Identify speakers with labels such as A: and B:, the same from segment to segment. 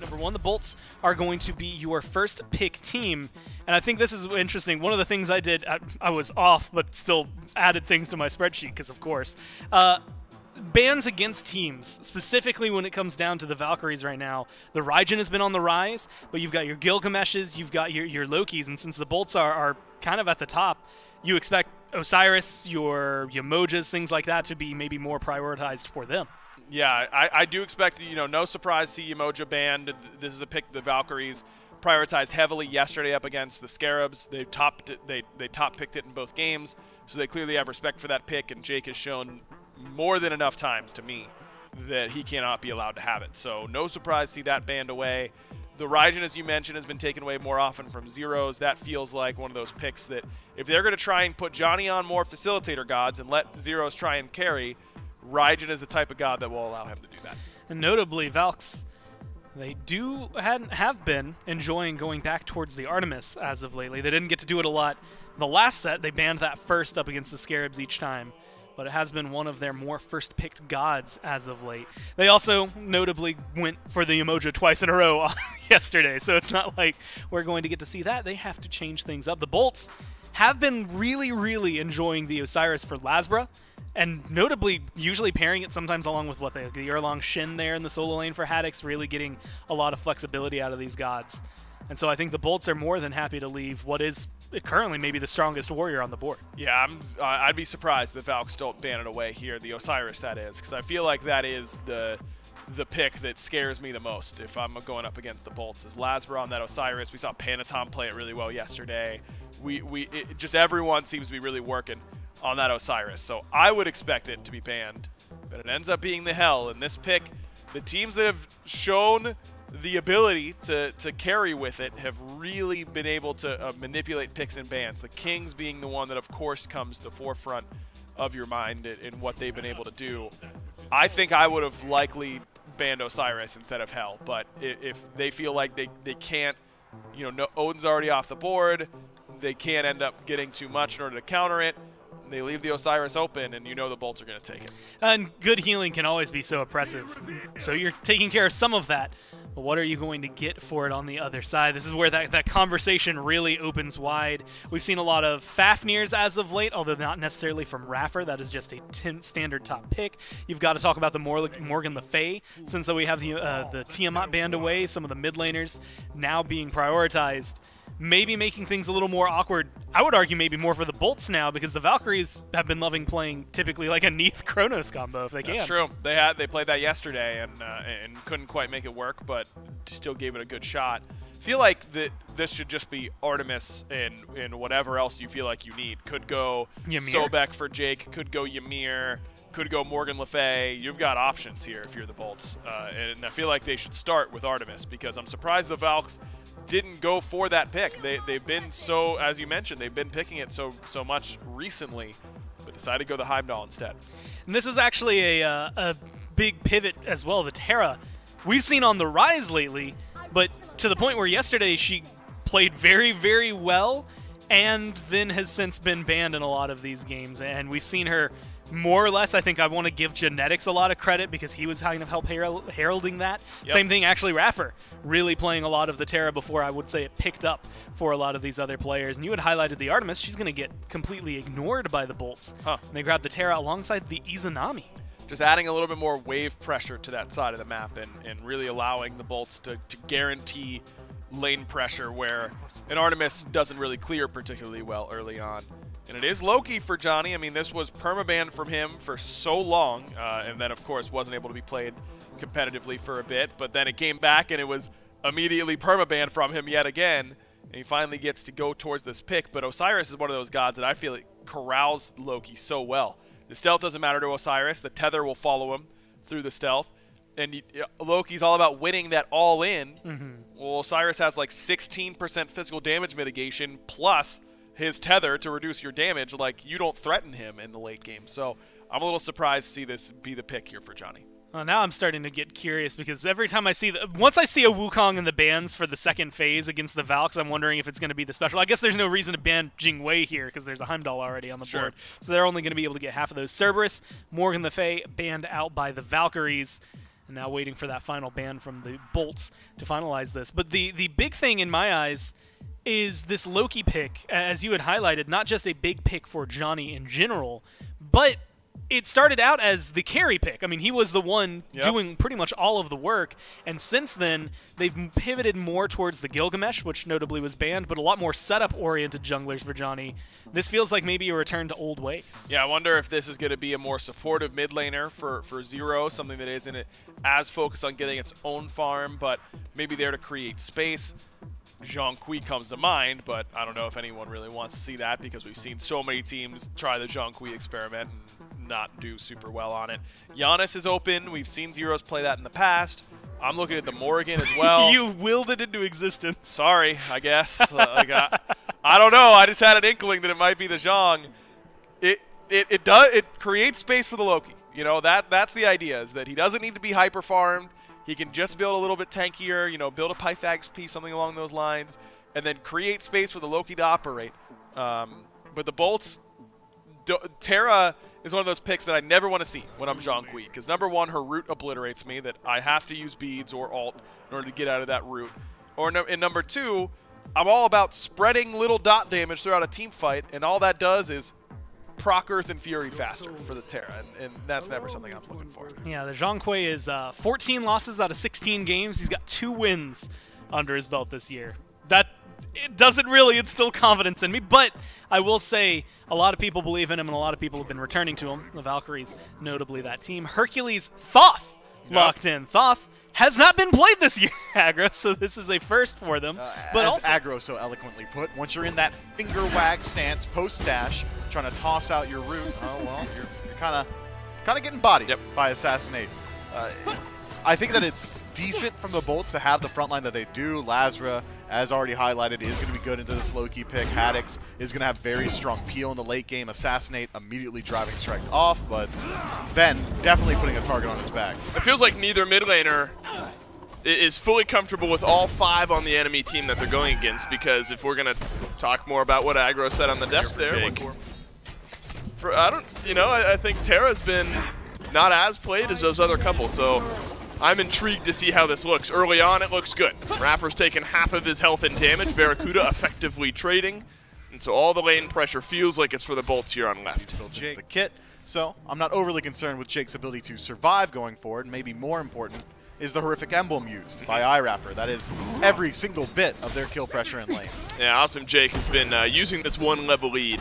A: Number one, the Bolts are going to be your first pick team. And I think this is interesting. One of the things I did, I was off, but still added things to my spreadsheet, because of course. Bans against teams, specifically when it comes down to the Valkyries right now. The Raijin has been on the rise, but you've got your Gilgameshes, you've got your Lokis, and since the Bolts are kind of at the top, you expect Osiris, your Yamojas, things like that to be maybe more prioritized for them.
B: Yeah, I do expect, no surprise to see Yamoja banned. This is a pick the Valkyries prioritized heavily yesterday up against the Scarabs. They top picked it in both games, so they clearly have respect for that pick, and Jake has shown more than enough times to me that he cannot be allowed to have it. So no surprise to see that banned away. The Raijin, as you mentioned, has been taken away more often from Zeros. That feels like one of those picks that if they're going to try and put Johnny on more facilitator gods and let Zeros try and carry, Raijin is the type of god that will allow him to do that.
A: And notably, Valks, they have been enjoying going back towards the Artemis as of lately. They didn't get to do it a lot. The last set, they banned that first up against the Scarabs each time, but it has been one of their more first-picked gods as of late. They also notably went for the Yamoja twice in a row yesterday, so it's not like we're going to get to see that. They have to change things up. The Bolts have been really, really enjoying the Osiris for Lasbra, and notably usually pairing it sometimes along with the Erlong Shin there in the solo lane for Haddix, really getting a lot of flexibility out of these gods. And so I think the Bolts are more than happy to leave what is currently maybe the strongest warrior on the board.
B: Yeah, I'd be surprised if Valks don't ban it away here, the Osiris that is, because I feel like that is the pick that scares me the most if I'm going up against the Bolts. Is Lasbra on that Osiris. We saw Panatom play it really well yesterday. Just everyone seems to be really working on that Osiris. So I would expect it to be banned, but it ends up being the Hell. And this pick, the teams that have shown the ability to carry with it have really been able to manipulate picks and bans. The Kings being the one that, of course, comes to the forefront of your mind in what they've been able to do. I think I would have likely banned Osiris instead of Hell, but if they feel like they can't, Odin's already off the board, they can't end up getting too much in order to counter it, they leave the Osiris open, and the Bolts are going to take it.
A: And good healing can always be so oppressive. So you're taking care of some of that, but what are you going to get for it on the other side? This is where that conversation really opens wide. We've seen a lot of Fafnirs as of late, although not necessarily from Raffer. That is just a standard top pick. You've got to talk about the Morgan Le Fay, since we have the Tiamat banned away, some of the mid laners now being prioritized. Maybe making things a little more awkward. I would argue maybe more for the Bolts now, because the Valkyries have been loving playing typically like a Neath Kronos combo if they can.
B: That's true. They played that yesterday and couldn't quite make it work, but still gave it a good shot. I feel like this should just be Artemis and whatever else you feel like you need. Could go
A: Ymir.
B: Sobek for Jake, could go Ymir, could go Morgan Le Fay. You've got options here if you're the Bolts. And I feel like they should start with Artemis, because I'm surprised the Valks didn't go for that pick. They've been so, as you mentioned, they've been picking it so much recently, but decided to go the Heimdall instead.
A: And this is actually a big pivot as well. The Terra we've seen on the rise lately, but to the point where yesterday she played very, very well and then has since been banned in a lot of these games. And we've seen her more or less, I think I want to give Genetics a lot of credit, because he was kind of help heralding that. Yep. Same thing, actually, Raffer really playing a lot of the Terra before I would say it picked up for a lot of these other players. And you had highlighted the Artemis. She's going to get completely ignored by the Bolts. And they grabbed the Terra alongside the Izanami.
B: Just adding a little bit more wave pressure to that side of the map and really allowing the Bolts to guarantee lane pressure where an Artemis doesn't really clear particularly well early on. And it is Loki for Johnny. I mean, this was permaban from him for so long, and then, of course, wasn't able to be played competitively for a bit. But then it came back, and it was immediately permaban from him yet again. And he finally gets to go towards this pick. But Osiris is one of those gods that I feel like corrals Loki so well. The stealth doesn't matter to Osiris. The tether will follow him through the stealth. And Loki's all about winning that all-in. Well, Osiris has like 16% physical damage mitigation plus his tether to reduce your damage. Like, you don't threaten him in the late game. So I'm a little surprised to see this be the pick here for Johnny.
A: Now I'm starting to get curious, because every time I see once I see a Wukong in the bans for the second phase against the Valks, I'm wondering if it's going to be the special. I guess there's no reason to ban Jingwei here, because there's a Heimdall already on the board. So they're only going to be able to get half of those. Cerberus, Morgan Le Fay banned out by the Valkyries. And now waiting for that final ban from the Bolts to finalize this. But the big thing in my eyes is this Loki pick, as you had highlighted, not just a big pick for Johnny in general, but it started out as the carry pick. I mean, he was the one doing pretty much all of the work, and since then, they've pivoted more towards the Gilgamesh, which notably was banned, but a lot more setup-oriented junglers for Johnny. This feels like maybe a return to old ways.
B: Yeah, I wonder if this is going to be a more supportive mid laner for Zero, something that isn't as focused on getting its own farm, but maybe there to create space. Zhonghui comes to mind, but I don't know if anyone really wants to see that because we've seen so many teams try the Zhonghui experiment and not do super well on it. Giannis is open. We've seen Zeros play that in the past. I'm looking at the Morrigan as well.
A: You willed it into existence.
B: Sorry, I guess. I don't know. I just had an inkling that it might be the Zhong. It creates space for the Loki. You know, that's the idea, is that he doesn't need to be hyper farmed. He can just build a little bit tankier, you know, build a Pythagoras piece, something along those lines, and then create space for the Loki to operate. But the Bolts, Terra is one of those picks that I never want to see when I'm Zhonghui, because number one, her root obliterates me, that I have to use beads or ult in order to get out of that root. And number two, I'm all about spreading little dot damage throughout a team fight, and all that does is proc Earth and Fury faster for the Terra, and that's never something I'm looking for.
A: Yeah, the Zhonghui is 14 losses out of 16 games. He's got 2 wins under his belt this year. That it doesn't really instill confidence in me, but I will say a lot of people believe in him, and a lot of people have been returning to him. The Valkyries, notably that team. Hercules Thoth locked in. Thoth has not been played this year, Aggro, so this is a first for them.
C: But as Aggro so eloquently put, once you're in that finger wag stance post-dash, trying to toss out your root, oh well, you're kind of getting bodied by Assassinate. I think that it's decent from the Bolts to have the front line that they do. Lazra, as already highlighted, is going to be good into this Loki pick. Haddix is going to have very strong peel in the late game. Assassinate immediately driving strike off, but Ben definitely putting a target on his back.
D: It feels like neither mid laner is fully comfortable with all 5 on the enemy team that they're going against, because if we're going to talk more about what Aggro said on the desk there, I think Terra's been not as played as those other couple, so I'm intrigued to see how this looks. Early on, it looks good. Raffer's taken half of his health and damage. Barracuda effectively trading. And so all the lane pressure feels like it's for the Bolts here on left.
C: Jake the kit. So I'm not overly concerned with Jake's ability to survive going forward. Maybe more important is the horrific emblem used by iRapper. That is every single bit of their kill pressure in lane.
D: Yeah, Awesome Jake has been using this 1-level lead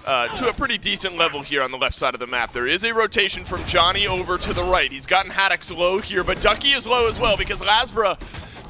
D: to a pretty decent level here on the left side of the map. There is a rotation from Johnny over to the right. He's gotten Haddix low here, but Ducky is low as well because Lasbra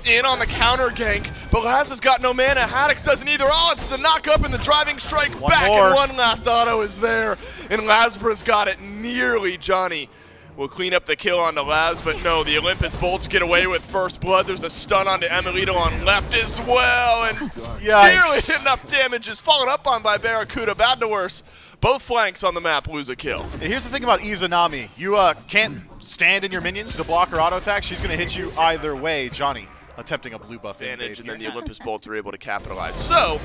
D: in on the counter gank, but Laz has got no mana. Haddix doesn't either. Oh, it's the knock up and the driving strike back, and one last auto is there, and Lasbra's got it nearly. Johnny will clean up the kill onto Laz, but no, the Olympus Bolts get away with first blood. There's a stun onto Emilito on left as well, and nearly enough damage is followed up on by Barracuda. Bad to worse. Both flanks on the map lose a kill.
C: Here's the thing about Izanami. You can't stand in your minions to block her auto attack. She's going to hit you either way. Johnny attempting a blue buff
D: advantage, and then the Olympus Bolts are able to capitalize. So,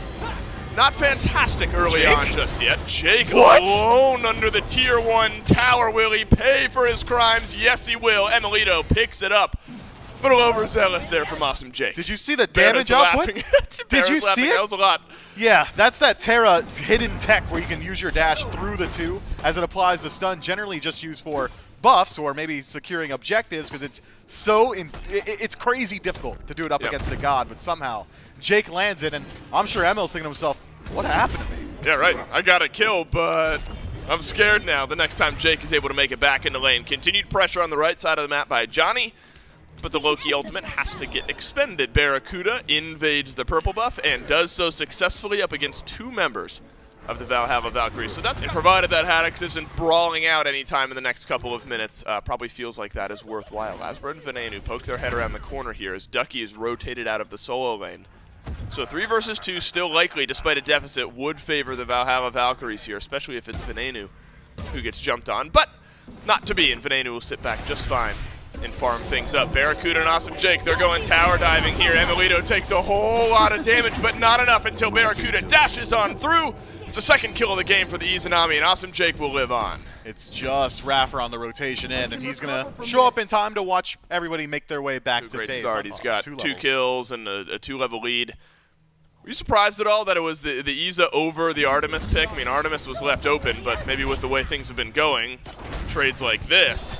D: not fantastic early on just yet. Jake alone under the tier 1 tower. Will he pay for his crimes? Yes, he will. Emilito picks it up. A little overzealous there from Awesome Jake.
C: Did you see the damage output? Did you see it?
D: That was a lot.
C: Yeah, that's that Terra hidden tech where you can use your dash through the 2 as it applies the stun, generally just used for buffs or maybe securing objectives, because it's so it's crazy difficult to do it up against a god, but somehow Jake lands it, and I'm sure Emil's thinking to himself, what happened to me?
D: Yeah, right. I got a kill, but I'm scared now the next time Jake is able to make it back into lane. Continued pressure on the right side of the map by Johnny, but the Loki ultimate has to get expended. Barracuda invades the purple buff and does so successfully up against 2 members of the Valhalla Valkyries. So that's provided that Haddix isn't brawling out anytime in the next couple of minutes. Probably feels like that is worthwhile. Lasbra and Venenu poke their head around the corner here as Ducky is rotated out of the solo lane. So 3 versus 2 still likely, despite a deficit, would favor the Valhalla Valkyries here, especially if it's Venenu who gets jumped on. But not to be, and Venenu will sit back just fine and farm things up. Barracuda and Awesome Jake, they're going tower diving here. Emilito takes a whole lot of damage, but not enough until Barracuda dashes on through. It's the second kill of the game for the Izanami, and Awesome Jake will live on.
C: It's just Raffer on the rotation end, and he's going to show up in time to watch everybody make their way back to base.
D: Great start. He's got two
C: levels.
D: kills and a 2-level lead. Were you surprised at all that it was the Iza over the Artemis pick? I mean, Artemis was left open, but maybe with the way things have been going, trades like this,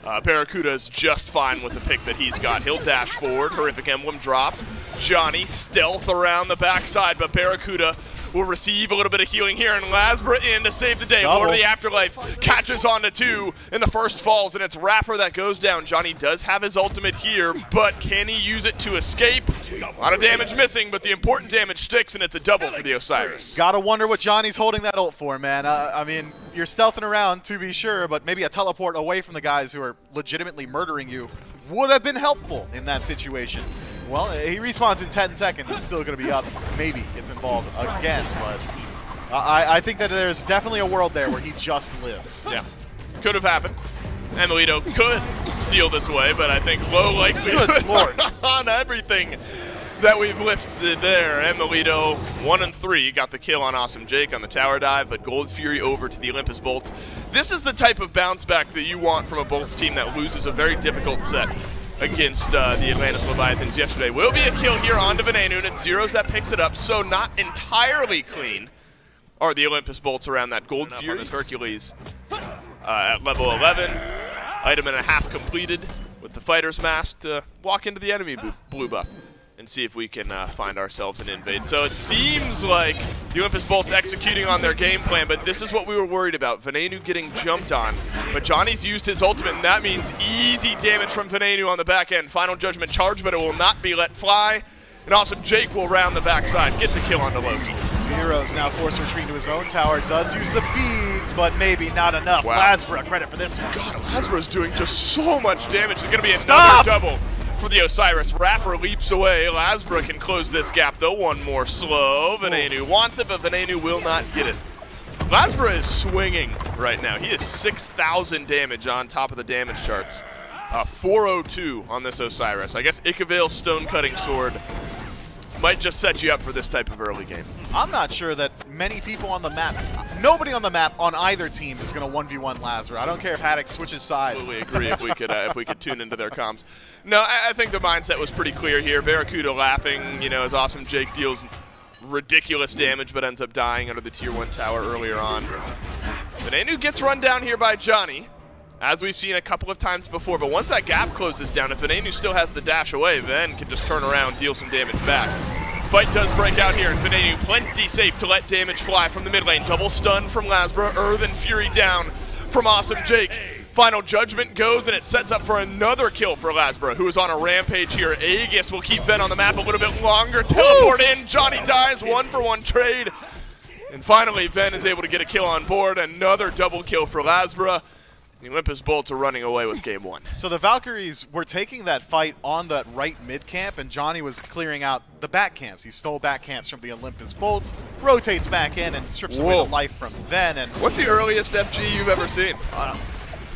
D: Barracuda is just fine with the pick that he's got. He'll dash forward, horrific emblem drop. Johnny stealth around the backside, but Barracuda will receive a little bit of healing here, and Lasbra in to save the day. Lord of the Afterlife catches on to 2, and the first falls, and it's Raffer that goes down. Johnny does have his ultimate here, but can he use it to escape? A lot of damage missing, but the important damage sticks, and it's a double for the Osiris.
C: Gotta wonder what Johnny's holding that ult for, man. I mean, you're stealthing around, to be sure, but maybe a teleport away from the guys who are legitimately murdering you would have been helpful in that situation. Well, he respawns in 10 seconds. It's still going to be up. Maybe gets involved again, but I think that there's definitely a world there where he just lives.
D: Yeah, could have happened. Emilito could steal this away, but I think low likelihood
C: Good Lord.
D: on everything that we've lifted there. Emilito, 1 and 3, got the kill on Awesome Jake on the tower dive, but Gold Fury over to the Olympus Bolts. This is the type of bounce back that you want from a Bolts team that loses a very difficult set against the Atlantis Leviathans yesterday. Will be a kill here onto Venenu, and it's Zeros that picks it up, so not entirely clean are the Olympus Bolts around that Gold Fury. Hercules at level 11, item and a half completed with the Fighter's Mask to walk into the enemy blue buff and see if we can find ourselves an invade. So it seems like the Olympus Bolts executing on their game plan, but this is what we were worried about. Venenu getting jumped on, but Johnny's used his ultimate, and that means easy damage from Venenu on the back end. Final Judgment charge, but it will not be let fly. And Awesome Jake will round the backside, get the kill onto Loki.
C: Zeros now forced to retreat to his own tower, does use the beads, but maybe not enough.
D: Wow.
C: Lasbra, credit for this one.
D: God, Lasbra is doing just so much damage. There's going to be another double for the Osiris. Raffer leaps away. Lasbra can close this gap, though. One more slow. Venenu wants it, but Venenu will not get it. Lasbra is swinging right now. He is 6,000 damage on top of the damage charts. 402 on this Osiris. I guess Ikavel's Stone Cutting Sword might just set you up for this type of early game.
C: I'm not sure that many people on the map, nobody on the map on either team is going to 1v1 Lasbra. I don't care if Haddock switches sides.
D: Absolutely agree if we could tune into their comms. No, I think the mindset was pretty clear here. Barracuda laughing, you know, as Awesome Jake deals ridiculous damage but ends up dying under the tier 1 tower earlier on. Venenu gets run down here by Johnny, as we've seen a couple of times before, but once that gap closes down, if Venenu still has the dash away, Ven can just turn around, deal some damage back. Fight does break out here, and Venenu plenty safe to let damage fly from the mid lane. Double stun from Lasbra, Earthen Fury down from Awesome Jake. Final Judgment goes, and it sets up for another kill for Lasbra, who is on a rampage here. Aegis will keep Ven on the map a little bit longer. Teleport in, Johnny dies, 1-for-1 trade. And finally, Ven is able to get a kill on board. Another double kill for Lasbra. The Olympus Bolts are running away with game 1.
C: So the Valkyries were taking that fight on that right mid camp, and Johnny was clearing out the back camps. He stole back camps from the Olympus Bolts, rotates back in, and strips away the life from Ven. And
D: what's the earliest FG you've ever seen?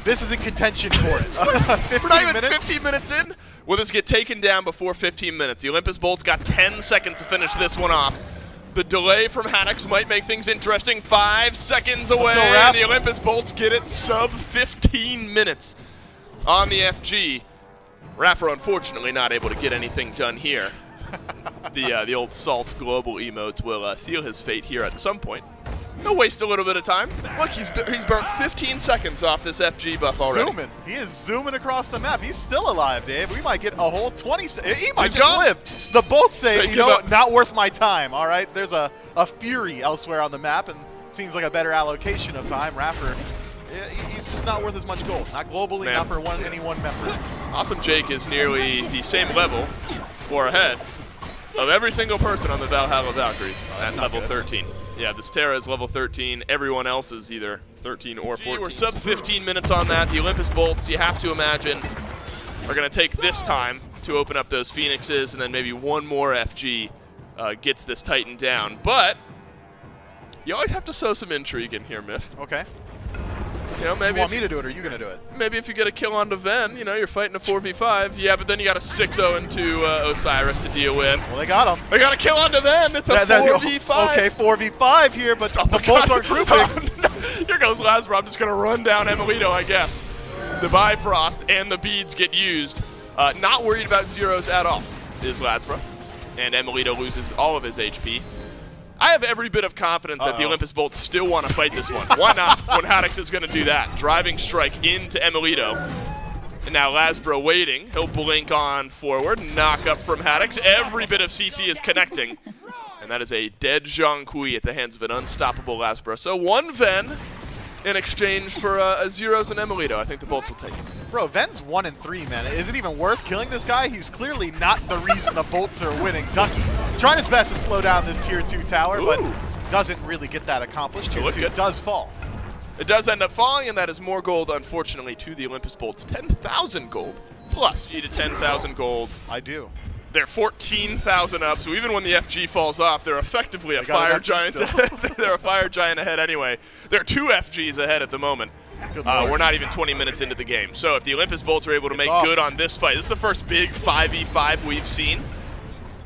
C: This is in contention for it.
D: We're not even 15 minutes in. Will this get taken down before 15 minutes? The Olympus Bolts got 10 seconds to finish this one off. The delay from Haddox might make things interesting. 5 seconds away, and the Olympus Bolts get it sub 15 minutes on the FG. Raffer, unfortunately, not able to get anything done here. The old Salt global emotes will seal his fate here at some point. He'll waste a little bit of time. Look, he's burnt 15 seconds off this FG buff already.
C: Zooming. He is zooming across the map. He's still alive, Dave. We might get a whole 20 seconds. He might just live. The Bolts say, you know what, not worth my time, all right? There's a Fury elsewhere on the map, and it seems like a better allocation of time. Raffer, he's just not worth as much gold. Not globally, not for any one member.
D: Awesome Jake is nearly the same level or ahead of every single person on the Valhalla Valkyries at level 13. Yeah, this Terra is level 13. Everyone else is either 13 or 14. We're sub 15 minutes on that. The Olympus Bolts, you have to imagine, are going to take this time to open up those Phoenixes, and then maybe one more FG gets this Titan down. But you always have to sow some intrigue in here, Myth.
C: Okay.
D: You know, maybe
C: you want me to do it, or are you going to do it?
D: Maybe if you get a kill onto Ven, you know, you're fighting a 4v5. Yeah, but then you got a 6-0 into Osiris to deal with.
C: Well, they got him.
D: They got a kill onto Ven. It's a 4v5.
C: Okay, 4v5 here, but the bolts aren't grouping.
D: Oh, no. Here goes Lasbro. I'm just going to run down Emilito, I guess. The Bifrost and the beads get used. Not worried about zeros at all is Lasbro. And Emilito loses all of his HP. I have every bit of confidence that the Olympus Bolts still want to fight this one. Why not when Haddix is going to do that? Driving strike into Emilito. And now Lasbro waiting. He'll blink on forward. Knock up from Haddix. Every bit of CC is connecting. And that is a dead Zhang Kui at the hands of an unstoppable Lasbro. So 1 Ven in exchange for a zeros and Emilito. I think the Bolts will take it.
C: Bro, Ven's 1 and 3, man. Is it even worth killing this guy? He's clearly not the reason the Bolts are winning. Ducky trying his best to slow down this Tier 2 tower, but doesn't really get that accomplished. Tier 2 does fall.
D: It does end up falling, and that is more gold, unfortunately, to the Olympus Bolts. 10,000 gold. Plus, you to 10,000 gold.
C: I do.
D: They're 14,000 up, so even when the FG falls off, they're effectively a fire giant. They're a fire giant ahead anyway. They're 2 FGs ahead at the moment. We're not even 20 minutes into the game. So if the Olympus Bolts are able to make good on this fight, this is the first big 5v5 we've seen.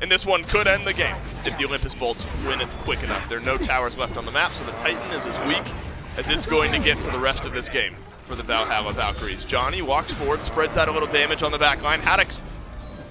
D: And this one could end the game if the Olympus Bolts win it quick enough. There are no towers left on the map, so the Titan is as weak as it's going to get for the rest of this game for the Valhalla Valkyries. Johnny walks forward, spreads out a little damage on the back line. Haddix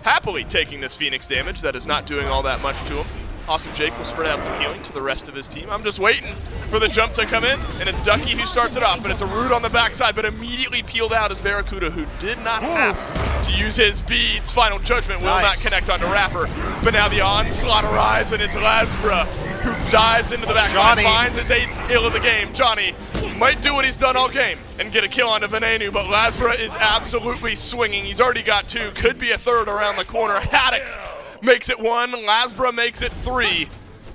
D: happily taking this Phoenix damage that is not doing all that much to him. Awesome Jake will spread out some healing to the rest of his team. I'm just waiting for the jump to come in, and it's Ducky who starts it off, but it's a root on the backside, but immediately peeled out as Barracuda, who did not have to use his beads. Final Judgment will not connect onto Rapper, but now the onslaught arrives, and it's Lasbra who dives into the back line, finds his 8th kill of the game. Johnny might do what he's done all game and get a kill onto Venenu, but Lasbra is absolutely swinging. He's already got 2, could be a 3rd around the corner. Haddix makes it 1, Lasbra makes it 3,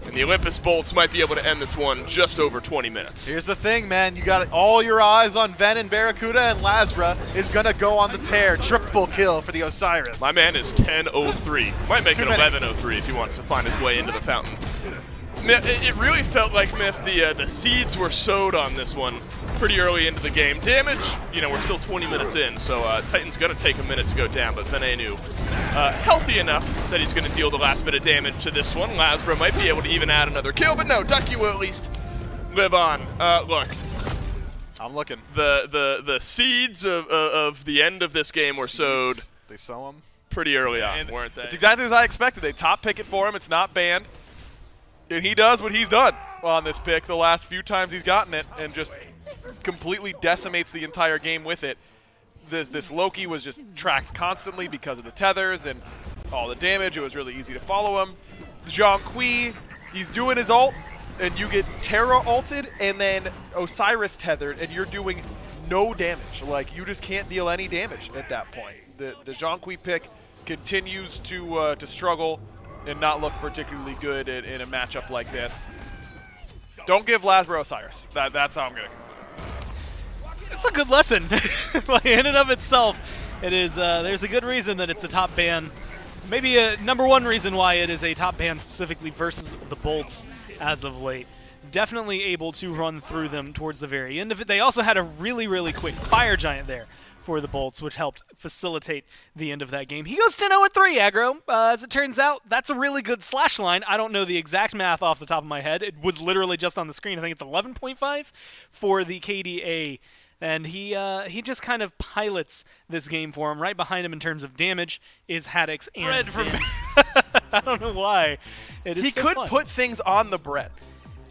D: and the Olympus Bolts might be able to end this one just over 20 minutes.
C: Here's the thing, man. You got all your eyes on Ven and Barracuda, and Lasbra is going to go on the tear. Triple kill for the Osiris.
D: My man is 10-0-3. Might make it 11-0-3 if he wants to find his way into the fountain. It really felt like, Myth, the seeds were sowed on this one pretty early into the game. Damage, you know, we're still 20 minutes in, so Titan's going to take a minute to go down, but Venenu healthy enough that he's going to deal the last bit of damage to this one. Lasbra might be able to even add another kill, but no, Ducky will at least live on. Look.
C: I'm looking.
D: The seeds of the end of this game were sowed.
C: They sow them?
D: Pretty early on, weren't they?
B: It's exactly as I expected. They top pick it for him. It's not banned. And he does what he's done on this pick the last few times he's gotten it and just completely decimates the entire game with it. This Loki was just tracked constantly because of the tethers and all the damage. It was really easy to follow him. Zhang Kui, he's doing his ult, and you get Terra ulted and then Osiris tethered, and you're doing no damage. Like, you just can't deal any damage at that point. The Zhang Kui pick continues to struggle and not look particularly good in a matchup like this. Don't give Lasbro Osiris. That's how I'm going to.
A: It's a good lesson. Like, in and of itself, it is. There's a good reason that it's a top ban. Maybe a #1 reason why it is a top ban specifically versus the Bolts as of late. Definitely able to run through them towards the very end of it. They also had a really, really quick fire giant there for the Bolts, which helped facilitate the end of that game. He goes 10-0-3, aggro. As it turns out, that's a really good slash line. I don't know the exact math off the top of my head. It was literally just on the screen. I think it's 11.5 for the KDA. And he just kind of pilots this game for him. Right behind him in terms of damage is Haddix and
B: bread for me.
A: I don't know why. It is
B: he
A: so
B: could
A: fun.
B: put things on the bread.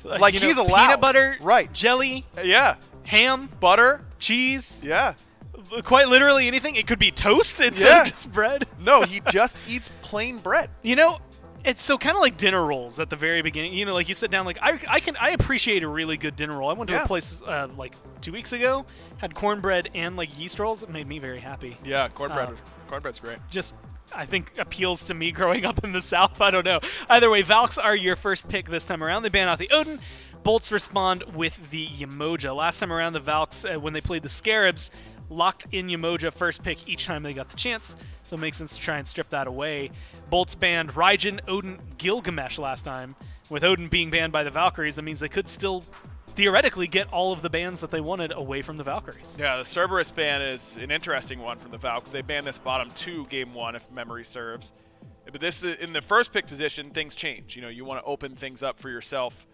B: Like,
A: you know,
B: he's allowed.
A: Peanut butter,
B: right?
A: Jelly,
B: Yeah.
A: ham,
B: Butter.
A: cheese.
B: Yeah.
A: Quite literally anything. It could be toast instead of just bread.
B: No, he just eats plain bread.
A: You know, it's so kind of like dinner rolls at the very beginning. You know, like you sit down, like I appreciate a really good dinner roll. I went to a place like 2 weeks ago, had cornbread and like yeast rolls. It made me very happy.
B: Yeah, cornbread's great.
A: Just, I think, appeals to me growing up in the South. I don't know. Either way, Valks are your first pick this time around. They ban out the Odin. Bolts respond with the Yemoja. Last time around, the Valks, when they played the Scarabs, locked in Yemoja first pick each time they got the chance, so it makes sense to try and strip that away. Bolts banned Raijin, Odin, Gilgamesh last time. With Odin being banned by the Valkyries, that means they could still theoretically get all of the bans that they wanted away from the Valkyries.
B: Yeah, the Cerberus ban is an interesting one from the Valks. They banned this bottom 2 game 1, if memory serves. But this is, in the first pick position, things change. You know, you want to open things up for yourself.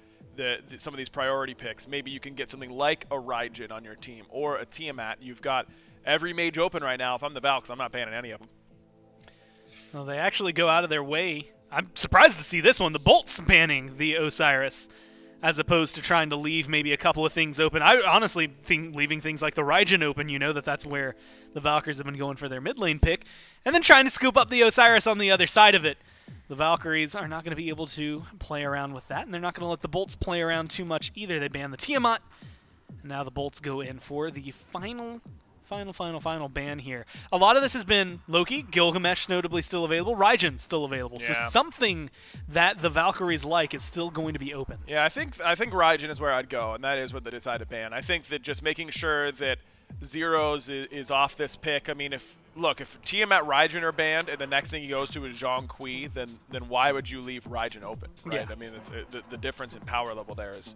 B: Some of these priority picks. Maybe you can get something like a Raijin on your team or a Tiamat. You've got every mage open right now. If I'm the Valks, I'm not banning any of them.
A: Well, they actually go out of their way. I'm surprised to see this one. The Bolts banning the Osiris, as opposed to trying to leave maybe a couple of things open. I honestly think leaving things like the Raijin open, you know that's where the Valkyries have been going for their mid lane pick, and then trying to scoop up the Osiris on the other side of it. The Valkyries are not going to be able to play around with that, and they're not going to let the Bolts play around too much either. They ban the Tiamat, and now the Bolts go in for the final ban here. A lot of this has been Loki, Gilgamesh notably still available, Raijin still available.
B: Yeah.
A: So something that the Valkyries like is still going to be open.
B: Yeah, I think Raijin is where I'd go, and that is what they decided to ban. I think that just making sure that Zeros is off this pick. I mean, if Tiamat Raijin are banned and the next thing he goes to is Zhang Kui, then why would you leave Raijin open, right?
A: Yeah.
B: I mean, the difference in power level there is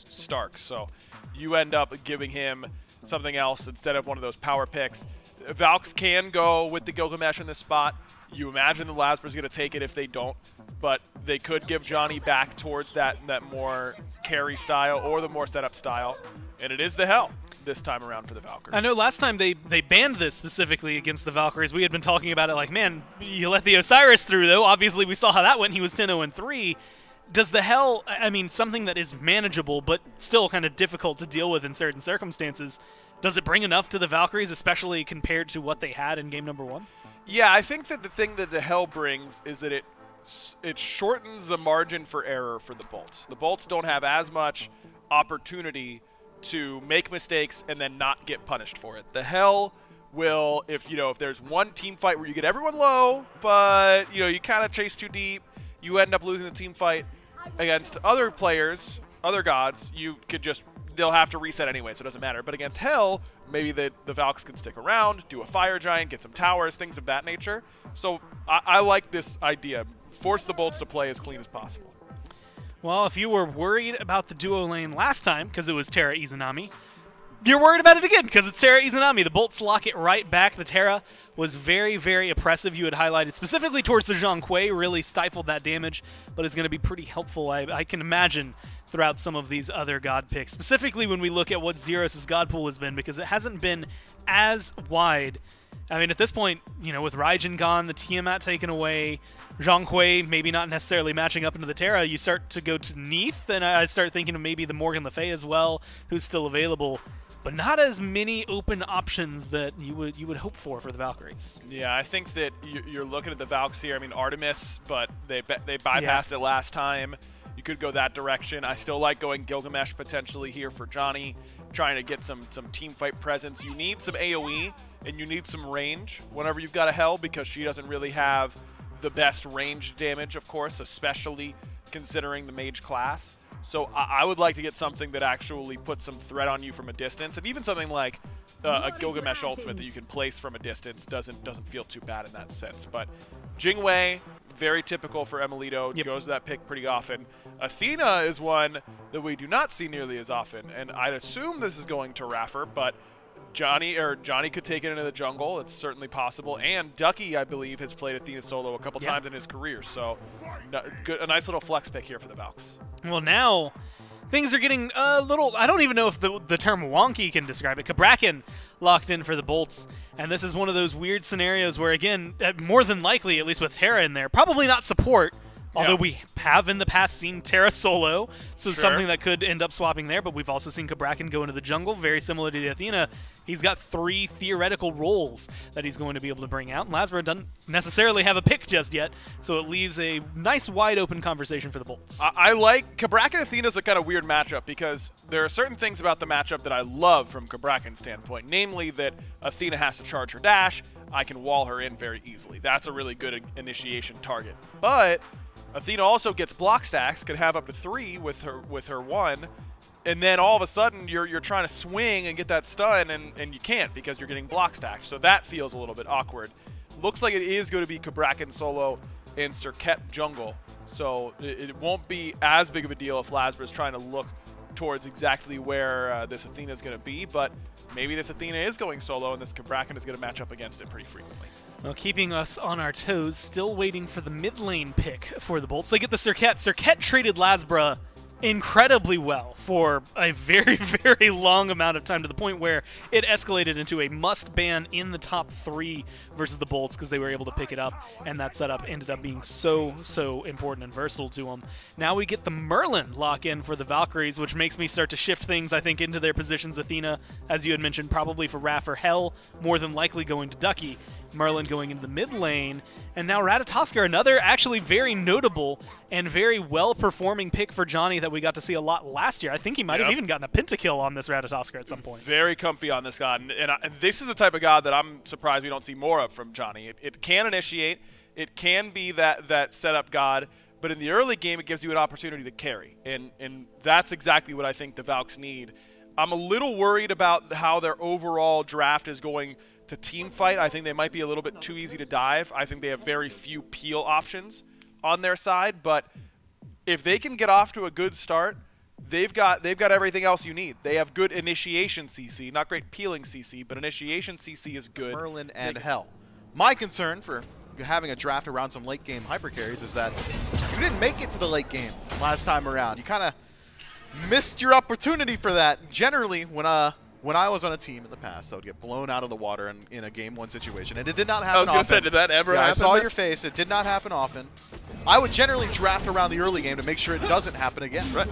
B: stark. So you end up giving him something else instead of one of those power picks. Valks can go with the Gilgamesh in this spot. You imagine the Lasber's going to take it if they don't, but they could give Johnny back towards that more carry style or the more setup style, and it is the hell this time around for the Valkyries.
A: I know last time they banned this specifically against the Valkyries. We had been talking about it like, man, you let the Osiris through, though. Obviously, we saw how that went. He was 10-0-3. Does the hell, I mean, something that is manageable but still kind of difficult to deal with in certain circumstances, does it bring enough to the Valkyries, especially compared to what they had in game number 1?
B: Yeah, I think that the thing that the hell brings is that it shortens the margin for error for the Bolts. The Bolts don't have as much opportunity to make mistakes and then not get punished for it. The hell will, if there's one team fight where you get everyone low, but you kind of chase too deep, you end up losing the team fight against other players, other gods, they'll have to reset anyway, so it doesn't matter. But against Hell, maybe the Valks can stick around, do a Fire Giant, get some towers, things of that nature. So I like this idea. Force the Bolts to play as clean as possible.
A: Well, if you were worried about the duo lane last time because it was Terra Izanami, you're worried about it again because it's Terra Izanami. The Bolts lock it right back. The Terra was very, very oppressive. You had highlighted specifically towards the Zhang Kui, really stifled that damage, but it's going to be pretty helpful, I can imagine, throughout some of these other god picks, specifically when we look at what Zeros' god pool has been, because it hasn't been as wide. I mean, at this point, with Raijin gone, the Tiamat taken away, Zhang Kui maybe not necessarily matching up into the Terra, you start to go to Neath, and I start thinking of maybe the Morgan Le Fay as well, who's still available, but not as many open options that you would hope for the Valkyries.
B: Yeah, I think that you're looking at the Valks here. I mean, Artemis, but they bypassed it last time. You could go that direction. I still like going Gilgamesh potentially here for Johnny, trying to get some team fight presence. You need some AoE, and you need some range whenever you've got a Hell, because she doesn't really have the best range damage, of course, especially considering the mage class. So I would like to get something that actually puts some threat on you from a distance, and even something like a Gilgamesh ultimate that you can place from a distance doesn't feel too bad in that sense. But Jingwei, very typical for Emilito, goes to that pick pretty often. Athena is one that we do not see nearly as often, and I'd assume this is going to Raffer, but Johnny could take it into the jungle. It's certainly possible. And Ducky, I believe, has played Athena solo a couple times in his career. So a nice little flex pick here for the Valks.
A: Well, now things are getting a little, I don't even know if the term wonky can describe it. Cabrakan locked in for the Bolts. And this is one of those weird scenarios where, again, more than likely, at least with Terra in there, probably not support. Although we have in the past seen Terra solo, so something that could end up swapping there, but we've also seen Cabrakan go into the jungle, very similar to the Athena. He's got 3 theoretical roles that he's going to be able to bring out, and Lasber doesn't necessarily have a pick just yet, so it leaves a nice wide-open conversation for the Bolts.
B: I like Cabrakan Athena's a kind of weird matchup, because there are certain things about the matchup that I love from Cabrakan's standpoint, namely that Athena has to charge her dash, I can wall her in very easily. That's a really good initiation target. But Athena also gets block stacks, could have up to 3 with her 1, and then all of a sudden you're trying to swing and get that stun, and you can't because you're getting block stacked. So that feels a little bit awkward. Looks like it is going to be Cabrakan solo in Serket jungle, so it won't be as big of a deal if Lasber is trying to look towards exactly where this Athena is going to be, but maybe this Athena is going solo, and this Bracken is going to match up against it pretty frequently.
A: Well, keeping us on our toes, still waiting for the mid lane pick for the Bolts. They get the Serket. Serket traded Lasbra incredibly well for a very, very long amount of time, to the point where it escalated into a must-ban in the top 3 versus the Bolts because they were able to pick it up, and that setup ended up being so important and versatile to them. Now we get the Merlin lock-in for the Valkyries, which makes me start to shift things, I think, into their positions. Athena, as you had mentioned, probably for Raph or Hell, more than likely going to Ducky. Merlin going into the mid lane, and now Ratatoskr, another actually very notable and very well-performing pick for Johnny that we got to see a lot last year. I think he might have even gotten a pentakill on this Ratatoskr at some point.
B: Very comfy on this god, and this is the type of god that I'm surprised we don't see more of from Johnny. It can initiate, it can be that setup god, but in the early game it gives you an opportunity to carry, and that's exactly what I think the Valks need. I'm a little worried about how their overall draft is going to team fight. I think they might be a little bit too easy to dive. I think they have very few peel options on their side, but if they can get off to a good start, they've got everything else you need. They have good initiation CC, not great peeling CC, but initiation CC is good.
C: Merlin and Hell. My concern for having a draft around some late game hyper carries is that you didn't make it to the late game last time around. You kind of missed your opportunity for that. Generally, when I was on a team in the past, I would get blown out of the water in a Game 1 situation, and it did not happen often.
D: I was going to say, did that ever happen?
C: I saw your face. It did not happen often. I would generally draft around the early game to make sure it doesn't happen again.
D: Right.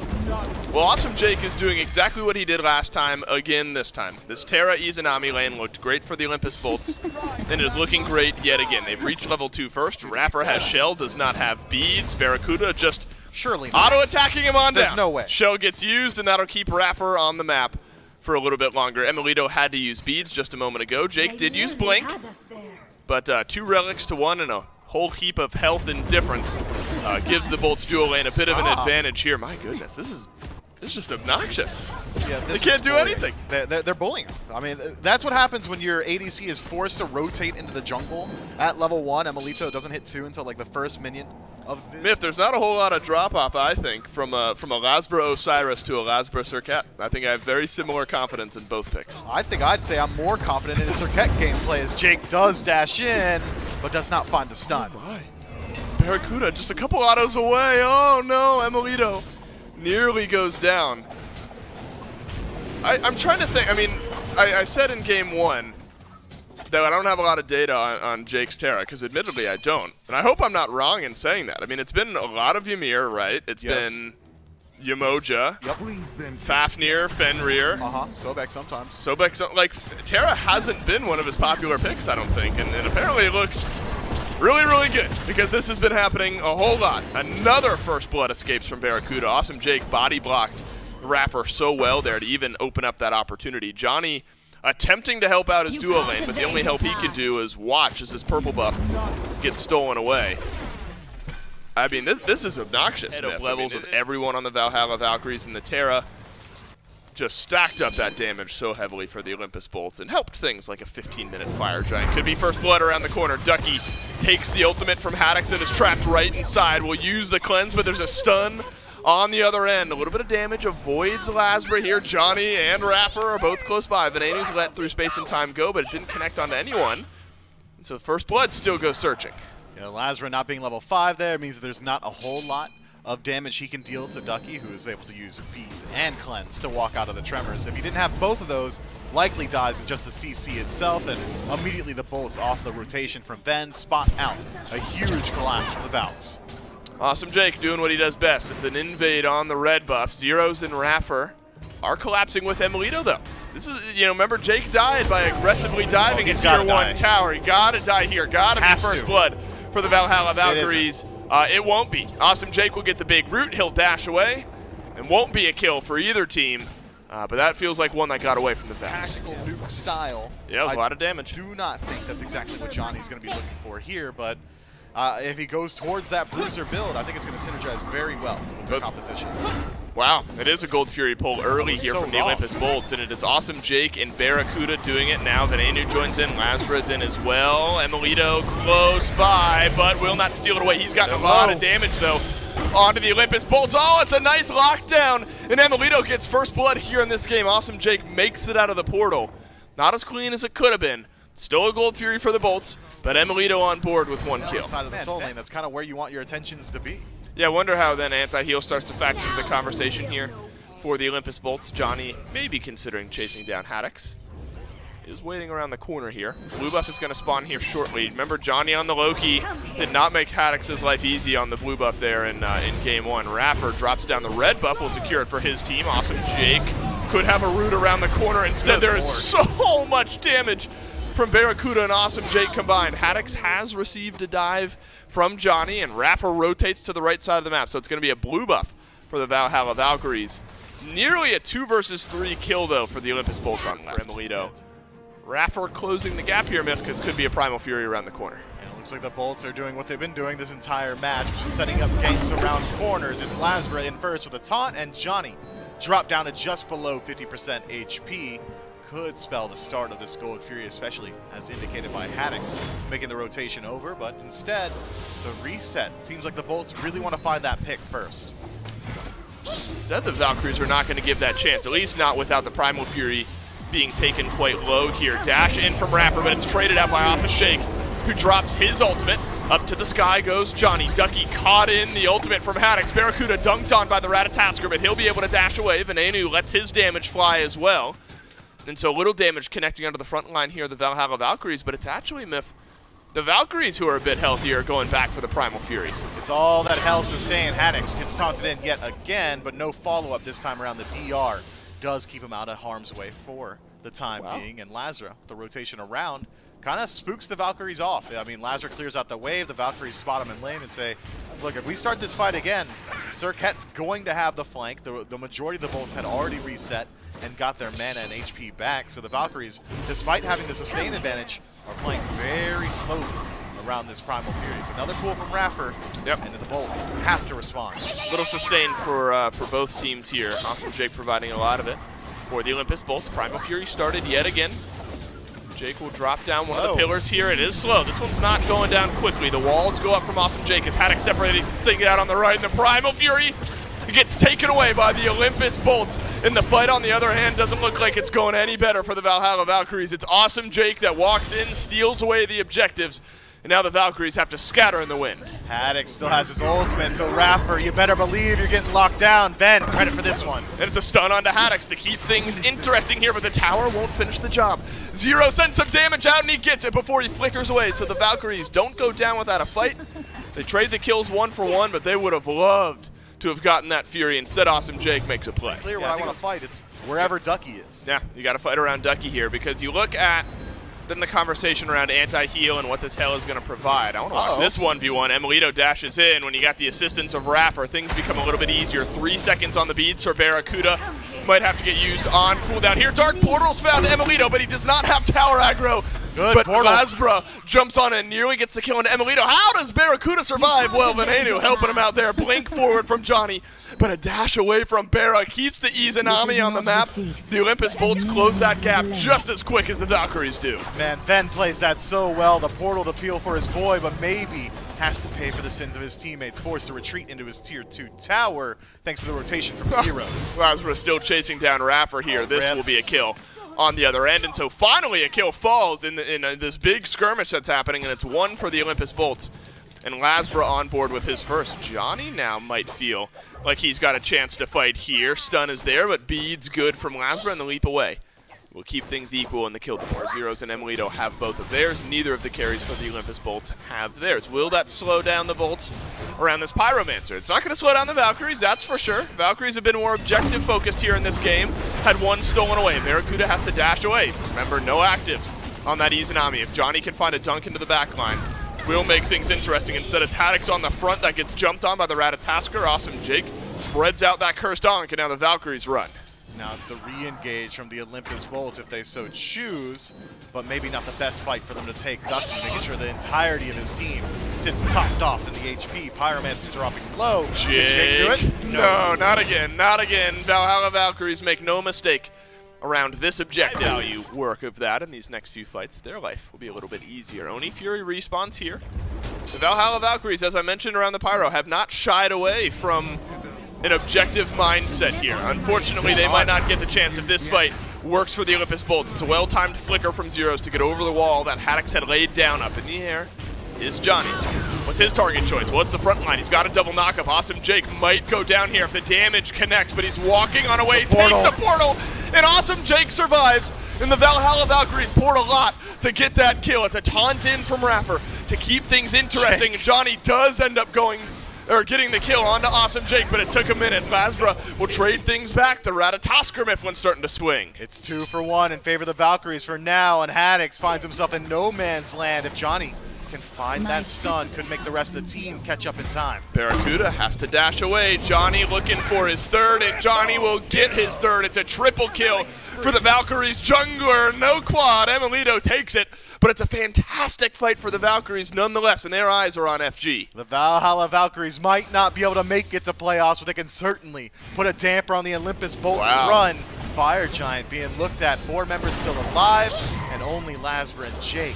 D: Well, Awesome Jake is doing exactly what he did last time again this time. This Terra Izanami lane looked great for the Olympus Bolts, and it is looking great yet again. They've reached level 2 first. Rapper has Shell, does not have beads. Barracuda just
C: surely
D: auto-attacking him on down.
C: There's no way.
D: Shell gets used, and that'll keep Rapper on the map for a little bit longer. Emilito had to use beads just a moment ago. Jake did use Blink, but 2 relics to 1 and a whole heap of health and difference gives the Bolts dual lane a bit of an advantage here. My goodness, this is just obnoxious.
C: Yeah,
D: they can't do anything.
C: They're bullying. I mean, that's what happens when your ADC is forced to rotate into the jungle at level 1. Emilito doesn't hit 2 until like the first minion of the
D: Miff, there's not a whole lot of drop-off, I think, from a Lasbra Osiris to a Lasbra Serket. I think I have very similar confidence in both picks.
C: I think I'd say I'm more confident in the Serket gameplay as Jake does dash in, but does not find the stun.
D: Oh my. Barracuda just a couple autos away. Oh no, Emilito nearly goes down. I'm trying to think. I mean, I said in game 1 that I don't have a lot of data on Jake's Terra, because admittedly I don't. And I hope I'm not wrong in saying that. I mean, it's been a lot of Ymir, right? It's been Yamoja, Fafnir, Fenrir.
C: Sobek sometimes.
D: Sobek, like, Terra hasn't been one of his popular picks, I don't think. And apparently it looks really, really good, because this has been happening a whole lot. Another first blood escapes from Barracuda. Awesome Jake body blocked Rapper so well there to even open up that opportunity. Johnny attempting to help out his duo lane, but the only help he can do is watch as his purple buff gets stolen away. I mean, this is obnoxious. Head of levels with everyone on the Valhalla Valkyries and the Terra just stacked up that damage so heavily for the Olympus Bolts and helped things like a 15-minute fire giant. Could be first blood around the corner. Ducky takes the ultimate from Haddix and is trapped right inside. Will use the cleanse, but there's a stun on the other end. A little bit of damage avoids Lasbra here. Johnny and Rapper are both close by. Venenu's let through space and time go, but it didn't connect onto anyone. And so first blood still goes searching.
C: Yeah, Lasbra not being level 5 there means that there's not a whole lot of damage he can deal to Ducky, who is able to use beads and cleanse to walk out of the tremors. If he didn't have both of those, likely dies in just the CC itself, and immediately the Bolts off the rotation from Ven, spot out. A huge collapse for the Valks.
D: Awesome Jake doing what he does best. It's an invade on the red buff. Zeros and Raffer are collapsing with Emilito, though. This is, you know, remember Jake died by aggressively diving at tier 1 tower. He gotta die here. Gotta be first blood for the Valhalla Valkyries. It won't be. Awesome Jake will get the big root. He'll dash away. And won't be a kill for either team. But that feels like one that got away from the Valks.
C: Tactical nuke style.
D: Yeah, it was a lot of damage.
C: I do not think that's exactly what Johnny's going to be looking for here, but if he goes towards that Bruiser build, I think it's going to synergize very well with the composition.
D: Wow, it is a Gold Fury pull early here from the Olympus Bolts, and it is Awesome Jake and Barracuda doing it now. Venenu joins in, Lasbra's in as well. Emilito close by, but will not steal it away. He's gotten a lot of damage, though. onto the Olympus Bolts. Oh, it's a nice lockdown, and Emilito gets first blood here in this game. Awesome Jake makes it out of the portal. Not as clean as it could have been. Still a Gold Fury for the Bolts, but Emilito on board with 1 kill.
C: Outside of the soul lane, that's kind of where you want your attentions to be.
D: Yeah, I wonder how then anti-heal starts to factor into the conversation here for the Olympus Bolts. Johnny may be considering chasing down Haddix. He was waiting around the corner here. Blue buff is going to spawn here shortly. Remember, Johnny on the Loki did not make Haddix's life easy on the blue buff there in game 1. Rapper drops down the red buff, will secure it for his team. Awesome Jake could have a root around the corner. Instead, there is so much damage from Barracuda and Awesome Jake combined. Haddix has received a dive from Johnny, and Rapper rotates to the right side of the map. So it's going to be a blue buff for the Valhalla Valkyries. Nearly a 2 versus 3 kill, though, for the Olympus Bolts on left. Emilito. Rapper closing the gap here, because could be a Primal Fury around the corner.
C: And it looks like the Bolts are doing what they've been doing this entire match, which is setting up ganks around corners. It's Lasbra in first with a taunt, and Johnny dropped down to just below 50% HP. Could spell the start of this Gold Fury, especially as indicated by Haddix making the rotation over, but instead it's a reset. It seems like the Bolts really want to find that pick first.
D: Instead, the Valkyries are not going to give that chance, at least not without the Primal Fury being taken quite low here. Dash in from Rapper, but it's traded out by Awesome Jake, who drops his ultimate. Up to the sky goes Johnny. Ducky caught in the ultimate from Haddix. Barracuda dunked on by the Ratatasker, but he'll be able to dash away. Venenu lets his damage fly as well. And so little damage connecting onto the front line here, the Valhalla Valkyries, but it's actually, Myth, the Valkyries who are a bit healthier going back for the Primal Fury.
C: It's all that hell sustained. Haddix gets taunted in yet again, but no follow-up this time around. The DR does keep him out of harm's way for the time being, and Lazra, the rotation around, kind of spooks the Valkyries off. I mean, Lazra clears out the wave, the Valkyries spot him in lane and say, look, if we start this fight again, Cirquette's going to have the flank. The majority of the Bolts had already reset and got their mana and HP back, so the Valkyries, despite having the sustain advantage, are playing very slowly around this Primal Fury. It's another pull from Raffer, and the Bolts have to respond.
D: Little sustain for both teams here. Awesome Jake providing a lot of it for the Olympus Bolts. Primal Fury started yet again. Jake will drop down one of the pillars here. It is slow. This one's not going down quickly. The walls go up from Awesome Jake as Haddix separating thing out on the right, and the Primal Fury gets taken away by the Olympus Bolts. And the fight, on the other hand, doesn't look like it's going any better for the Valhalla Valkyries. It's Awesome Jake that walks in, steals away the objectives, and now the Valkyries have to scatter in the wind.
C: Haddix still has his ultimate, so Rapper, you better believe you're getting locked down. Ven, credit for this one.
D: And it's a stun onto Haddix to keep things interesting here, but the tower won't finish the job. 0 cents of damage out, and he gets it before he flickers away. So the Valkyries don't go down without a fight. They trade the kills 1 for 1, but they would have loved to have gotten that Fury. Instead, Awesome Jake makes a play.
C: Clear where I want to fight. It's wherever Ducky is.
D: Yeah, you got to fight around Ducky here, because you look at then the conversation around anti-heal and what this hell is going to provide. I want to watch this 1v1. Emilito dashes in. When you got the assistance of Raffer, things become a little bit easier. 3 seconds on the beads for Barracuda. Might have to get used on cooldown here. Dark Portal's found Emilito, but he does not have tower aggro. But Lasbra jumps on and nearly gets the kill on Emilito. How does Barracuda survive? Well, Venenu helping him out there. Blink forward from Johnny, but a dash away from Barra keeps the Izanami on the map. The Olympus Bolts close that gap just as quick as the Valkyries do.
C: Man, Ven plays that so well. The portal to peel for his boy, but maybe has to pay for the sins of his teammates, forced to retreat into his tier 2 tower thanks to the rotation from Zeros.
D: Lasbra still chasing down Raffer here. This will be a kill on the other end, and so finally a kill falls in this big skirmish that's happening, and it's 1 for the Olympus Bolts. And Lasbra on board with his first. Johnny now might feel like he's got a chance to fight here. Stun is there, but beads good from Lasbra, and the leap away will keep things equal in the kill department. Zeros and Emilito have both of theirs. Neither of the carries for the Olympus Bolts have theirs. Will that slow down the Bolts around this Pyromancer? It's not going to slow down the Valkyries, that's for sure. Valkyries have been more objective focused here in this game. Had 1 stolen away. Barracuda has to dash away. Remember, no actives on that Izanami. If Johnny can find a dunk into the back line, will make things interesting. Instead, it's Haddix on the front that gets jumped on by the Ratatasker. Awesome Jake spreads out that cursed donk, and now the Valkyries run.
C: Now it's the re-engage from the Olympus Bolts if they so choose, but maybe not the best fight for them to take. Ducky making sure the entirety of his team sits topped off in the HP. Pyromancer dropping low.
D: Jake do it? No, not again, not again. Valhalla Valkyries make no mistake around this objective. Value work of that in these next few fights. Their life will be a little bit easier. Oni Fury respawns here. The Valhalla Valkyries, as I mentioned around the Pyro, have not shied away from an objective mindset here. Unfortunately, they might not get the chance if this fight works for the Olympus Bolts. It's a well-timed flicker from Zeros to get over the wall that Haddix had laid down. Up in the air is Johnny. What's his target choice? What's the front line? He's got a double knockup. Awesome Jake might go down here if the damage connects, but he's walking on a way, takes a portal, and Awesome Jake survives. And the Valhalla Valkyries poured a lot to get that kill. It's a taunt in from Rapper to keep things interesting. Johnny does end up getting the kill onto Awesome Jake, but it took a minute. Lasbra will trade things back. The Ratatosker Mifflin's starting to swing.
C: It's 2 for 1 in favor of the Valkyries for now, and Haddix finds himself in no man's land. If Johnny can find that stun, could make the rest of the team catch up in time.
D: Barracuda has to dash away. Johnny looking for his third, and Johnny will get his third. It's a triple kill for the Valkyries. Jungler, no quad. Emilito takes it, but it's a fantastic fight for the Valkyries nonetheless, and their eyes are on FG.
C: The Valhalla Valkyries might not be able to make it to playoffs, but they can certainly put a damper on the Olympus Bolts run. Fire Giant being looked at, 4 members still alive, and only Lasbra and Jake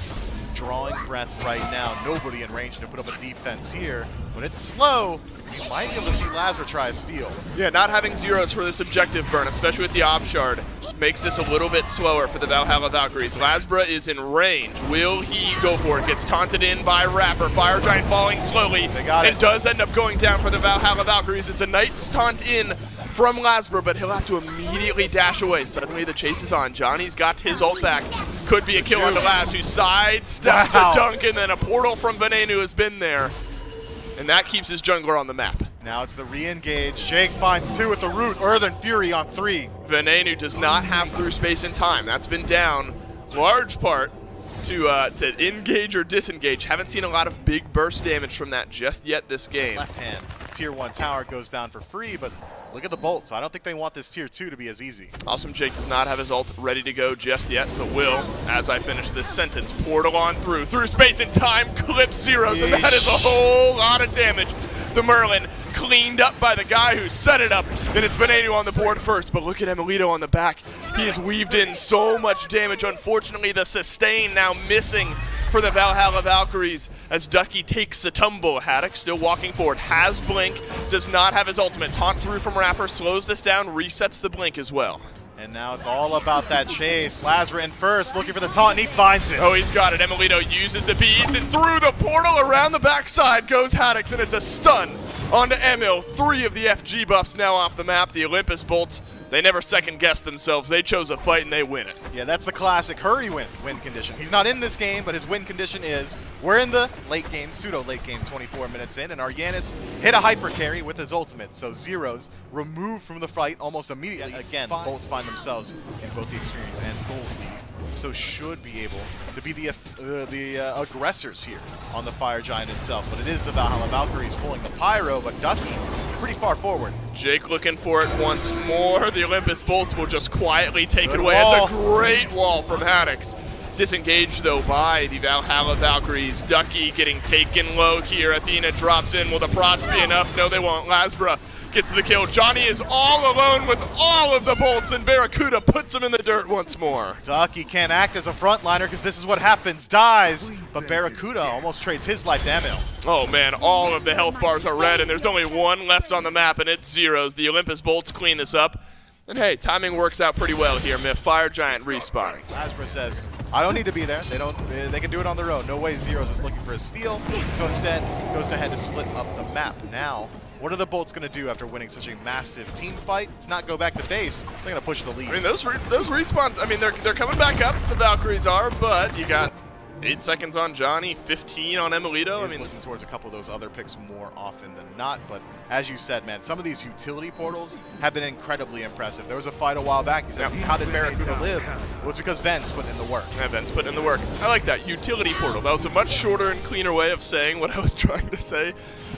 C: drawing breath right now. Nobody in range to put up a defense here. When it's slow, you might be able to see Lasbra try a steal.
D: Yeah, not having Zeros for this objective burn, especially with the Ob Shard, makes this a little bit slower for the Valhalla Valkyries. Lasbra is in range. Will he go for it? Gets taunted in by Rapper. Fire Giant falling slowly.
C: They got it.
D: And does end up going down for the Valhalla Valkyries. It's a nice taunt in from Lasbra, but he'll have to immediately dash away. Suddenly the chase is on. Johnny's got his ult back. Could be a kill on the Laz, who sidesteps the dunk, and then a portal from Venenu has been there. And that keeps his jungler on the map.
C: Now it's the re-engage. Jake finds 2 at the root. Earthen Fury on 3.
D: Venenu does not have through space and time. That's been down large part to engage or disengage. Haven't seen a lot of big burst damage from that just yet this game.
C: Left hand. Tier 1 tower goes down for free, but look at the bolts. I don't think they want this tier 2 to be as easy.
D: Awesome Jake does not have his ult ready to go just yet, but will, as I finish this sentence, portal on through space and time, clips Zeros, and that is a whole lot of damage. The Merlin cleaned up by the guy who set it up, and it's Venenu on the board first, but look at Emilito on the back. He has weaved in so much damage. Unfortunately, the sustain now missing for the Valhalla Valkyries as Ducky takes a tumble. Haddix still walking forward, has Blink, does not have his ultimate. Taunt through from Rapper, slows this down, resets the Blink as well.
C: And now it's all about that chase. Lasbra in first, looking for the taunt, and he finds it.
D: Oh, he's got it. Emilito uses the beads, and through the portal around the backside goes Haddix, and it's a stun onto Emil. 3 of the FG buffs now off the map. The Olympus Bolts, they never second-guessed themselves. They chose a fight, and they win it.
C: Yeah, that's the classic hurry win condition. He's not in this game, but his win condition is we're in the late game, pseudo-late game, 24 minutes in, and our Yanis hit a hyper carry with his ultimate. So Zeros removed from the fight almost immediately. Again, Bolts find themselves in both the experience and gold league, so should be able to be the aggressors here on the Fire Giant itself. But it is the Valhalla Valkyries pulling the Pyro, but Ducky pretty far forward.
D: Jake looking for it once more. The Olympus Bolts will just quietly take it away. It's a great wall from Haddix. Disengaged, though, by the Valhalla Valkyries. Ducky getting taken low here. Athena drops in. Will the prots be enough? No, they won't. Lasbra gets the kill. Johnny is all alone with all of the bolts, and Barracuda puts him in the dirt once more.
C: Ducky can't act as a frontliner because this is what happens. Dies, but Barracuda almost trades his life to Emil.
D: Oh, man, all of the health bars are red, and there's only 1 left on the map, and it's Zeros. The Olympus Bolts clean this up. And hey, timing works out pretty well here. Myth Fire Giant respawning.
C: Lasbra says, I don't need to be there. They can do it on their own. No way Zeros is looking for a steal. So instead, goes ahead to split up the map. Now, what are the Bolts going to do after winning such a massive team fight? It's not go back to base. They're going to push the lead.
D: I mean, those respawns, I mean, they're coming back up, the Valkyries are, but you got 8 seconds on Johnny, 15 on Emilito.
C: I mean, listen towards a couple of those other picks more often than not, but as you said, man, some of these utility portals have been incredibly impressive. There was a fight a while back. You said, how did Barracuda live? Well, it's because Vence put in the work.
D: Yeah, Vence put in the work. I like that. Utility portal. That was a much shorter and cleaner way of saying what I was trying to say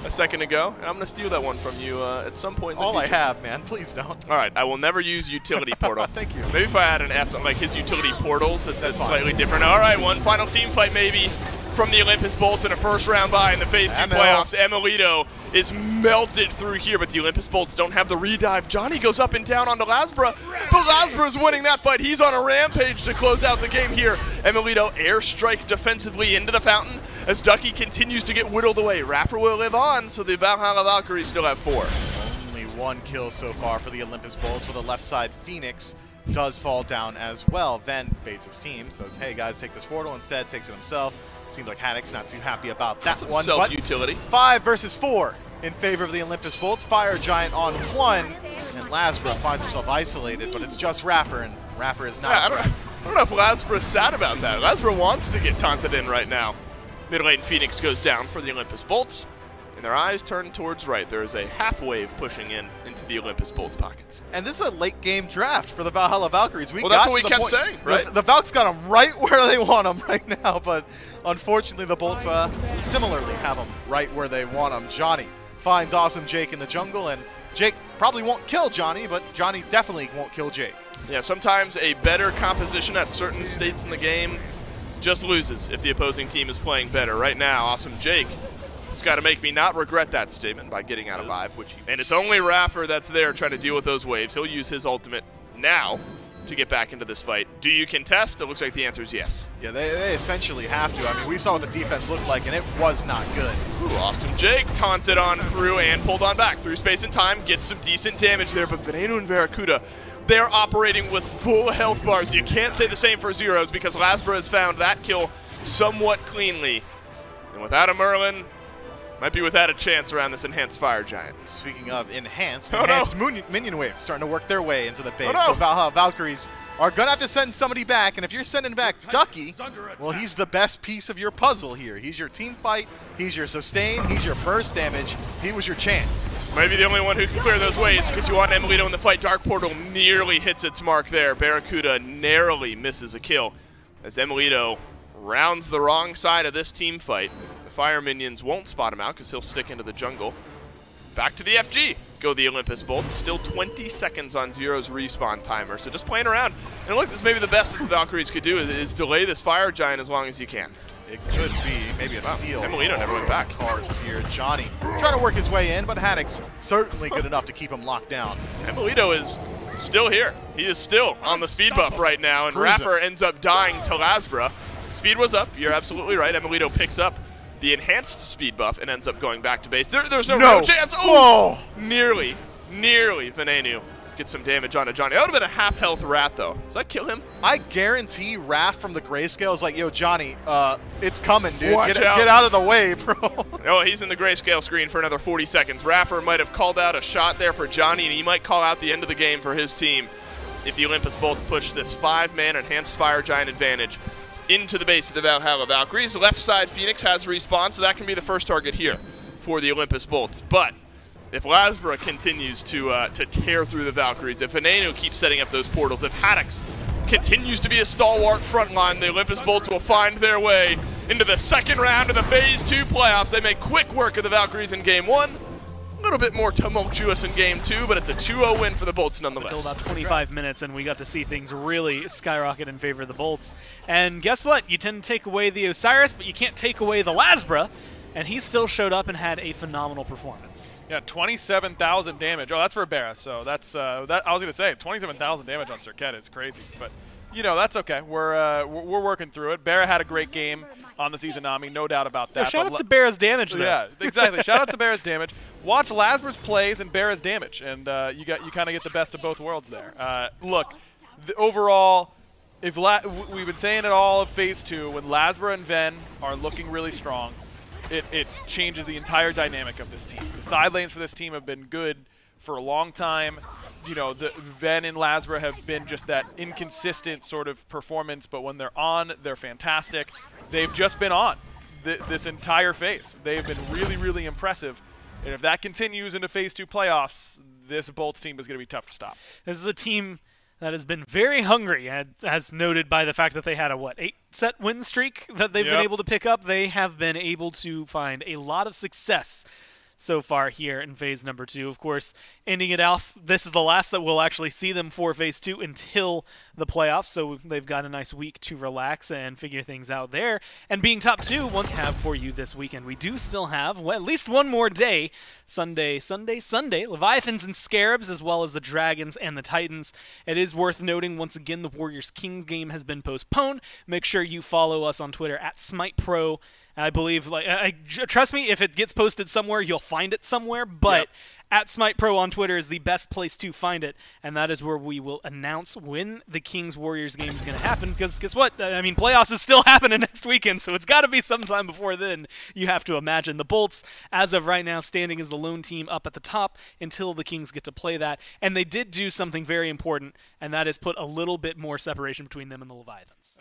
D: a second ago. And I'm going to steal that one from you at some point in the future.
C: All I have, man. Please don't.
D: All right. I will never use utility portal.
C: Thank you.
D: Maybe if I had an S on like his utility portals, it's slightly different. All right. One final team fight maybe from the Olympus Bolts in a first round bye in the Phase 2 playoffs. Emilito is melted through here, but the Olympus Bolts don't have the redive. Johnny goes up and down onto Lasbra, but Lasbra's winning that fight. He's on a rampage to close out the game here. Emilito airstrike defensively into the fountain, as Ducky continues to get whittled away. Raffer will live on, so the Valhalla Valkyries still have 4.
C: Only 1 kill so far for the Olympus Bolts, with the left side Phoenix does fall down as well. Then baits his team, says, hey guys, take this portal. Instead, takes it himself. Seems like Haddock's not too happy about that one.
D: Self-utility.
C: 5 versus 4 in favor of the Olympus Bolts. Fire Giant on 1, and Lasbra finds himself isolated, but it's just Raffer, and Raffer is not.
D: Yeah, I don't know if Lasbra's sad about that. Lasbra wants to get taunted in right now. Mid lane Phoenix goes down for the Olympus Bolts, and their eyes turn towards right. There is a half wave pushing into the Olympus Bolts pockets.
C: And this is a late game draft for the Valhalla Valkyries.
D: Well, that's what we kept saying, right?
C: The Valks got them right where they want them right now, but unfortunately the Bolts similarly have them right where they want them. Johnny finds Awesome Jake in the jungle, and Jake probably won't kill Johnny, but Johnny definitely won't kill Jake.
D: Yeah, sometimes a better composition at certain states in the game just loses if the opposing team is playing better. Right now, Awesome Jake has got to make me not regret that statement by getting out alive, and it's only Raffer that's there trying to deal with those waves. He'll use his ultimate now to get back into this fight. Do you contest? It looks like the answer is yes.
C: Yeah, they essentially have to. I mean, we saw what the defense looked like, and it was not good.
D: Ooh, Awesome Jake taunted on through and pulled on back. Through space and time, gets some decent damage there, but Veneno and Barracuda, they're operating with full health bars. You can't say the same for Zeros because Lasbra has found that kill somewhat cleanly. And without a Merlin, might be without a chance around this Enhanced Fire Giant.
C: Speaking of enhanced
D: no.
C: minion waves starting to work their way into the base.
D: Oh, no.
C: So Valhalla Valkyries are going to have to send somebody back, and if you're sending back Ducky, well, he's the best piece of your puzzle here. He's your team fight, he's your sustain, he's your burst damage. He was your chance.
D: Maybe the only one who can clear those waves because you want Emilito in the fight. Dark Portal nearly hits its mark there. Barracuda narrowly misses a kill as Emilito rounds the wrong side of this team fight. The Fire Minions won't spot him out because he'll stick into the jungle. Back to the FG. Go the Olympus Bolts. Still 20 seconds on Zero's respawn timer, so just playing around. And look, this may be the best that the Valkyries could do is delay this Fire Giant as long as you can.
C: It could be maybe a steal.
D: Emilito never went back.
C: Cards here. Johnny trying to work his way in, but Haddock's certainly good enough to keep him locked down.
D: Emilito is still here. He is still on the speed buff right now, and
C: Cruising.
D: Raffer ends up dying to Lasbra. Speed was up. You're absolutely right. Emilito picks up the enhanced speed buff and ends up going back to base. There's no real chance. Oh, nearly Venenu gets some damage onto Johnny. That would have been a half-health Rat, though. Does that kill him?
C: I guarantee Raph from the Grayscale is like, yo, Johnny, it's coming, dude.
D: Watch
C: Get
D: out.
C: out of the way, bro.
D: Oh, he's in the Grayscale screen for another 40 seconds. Raffer might have called out a shot there for Johnny, and he might call out the end of the game for his team if the Olympus Bolts push this 5-man Enhanced Fire Giant advantage into the base of the Valhalla Valkyries. Left side Phoenix has respawn, so that can be the first target here for the Olympus Bolts. But if Lasbra continues to tear through the Valkyries, if Veneno keeps setting up those portals, if Haddox continues to be a stalwart front line, the Olympus Bolts will find their way into the second round of the Phase 2 playoffs. They make quick work of the Valkyries in Game 1. A little bit more tumultuous in Game 2, but it's a 2-0 win for the Bolts nonetheless.
A: Until about 25 minutes, and we got to see things really skyrocket in favor of the Bolts. And guess what? You tend to take away the Osiris, but you can't take away the Lasbra, and he still showed up and had a phenomenal performance.
B: Yeah, 27,000 damage. Oh, that's for Barra. So that's that. I was gonna say 27,000 damage on Cirquette is crazy, but you know that's okay. We're working through it. Barra had a great game on the Seasonami, no doubt about that.
A: Yeah, shout out to Barra's damage, though.
B: Yeah, exactly. Shout out to Barra's damage. Watch Lasbra's plays and Barra's damage, and you kind of get the best of both worlds there. Look, overall, we've been saying it all of Phase 2. When Lasbra and Ven are looking really strong, it changes the entire dynamic of this team. The side lanes for this team have been good for a long time. You know, the Ven and Lasbra have been just that inconsistent sort of performance, but when they're on, they're fantastic. They've just been on this entire phase. They've been really, really impressive. And if that continues into Phase 2 playoffs, this Bolts team is going to be tough to stop.
A: This is a team that has been very hungry, as noted by the fact that they had a, 8-set win streak that they've been able to pick up. They have been able to find a lot of success so far here in Phase number 2. Of course, ending it off, this is the last that we'll actually see them for Phase 2 until the playoffs, so they've got a nice week to relax and figure things out there. And being top 2, what we have for you this weekend, we do still have at least one more day, Sunday, Leviathans and Scarabs, as well as the Dragons and the Titans. It is worth noting, once again, the Warriors-Kings game has been postponed. Make sure you follow us on Twitter at Smite Pro, I believe, trust me, if it gets posted somewhere, you'll find it somewhere. But at Smite Pro on Twitter is the best place to find it, and that is where we will announce when the Kings Warriors game is going to happen. Because guess what? I mean, playoffs is still happening next weekend, so it's got to be sometime before then. You have to imagine. The Bolts, as of right now, standing as the lone team up at the top until the Kings get to play that. And they did do something very important, and that is put a little bit more separation between them and the Leviathans.